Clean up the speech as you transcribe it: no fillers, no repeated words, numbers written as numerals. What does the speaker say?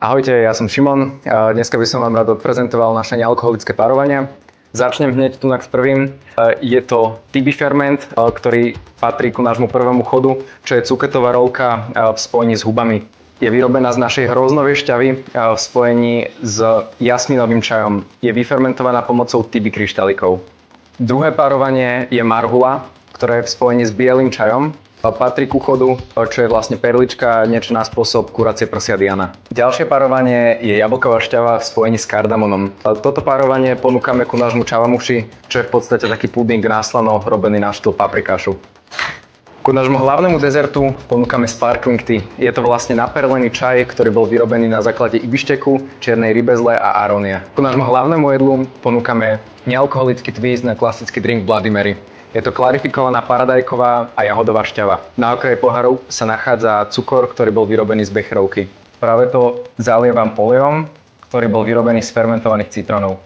Ahojte, ja som Šimon. Dneska by som vám rád odprezentoval naše nealkoholické párovania. Začnem hneď tu s prvým. Je to TB ferment, ktorý patrí ku nášmu prvému chodu, čo je cuketová rolka v spojení s hubami. Je vyrobená z našej hroznovej šťavy v spojení s jasminovým čajom. Je vyfermentovaná pomocou TB kryštálikov. Druhé párovanie je marhula, ktorá je v spojení s bielým čajom. Patrí ku chodu, čo je vlastne perlička, niečo na spôsob kuracie prsia Diana. Ďalšie párovanie je jablková šťava v spojení s kardamonom. Toto párovanie ponúkame ku nášmu čavamuši, čo je v podstate taký puding na slano robený na štýl paprikášu. Ku nášmu hlavnému dezertu ponúkame sparkling tea. Je to vlastne naperlený čaj, ktorý bol vyrobený na základe ibišteku, čiernej rybezle a arónia. Ku nášmu hlavnému jedlu ponúkame nealkoholický twist na klasický drink Bloody Mary. Je to klarifikovaná paradajková a jahodová šťava. Na okraji poháru sa nachádza cukor, ktorý bol vyrobený z becherovky. Práve to zalievam olejom, ktorý bol vyrobený z fermentovaných citrónov.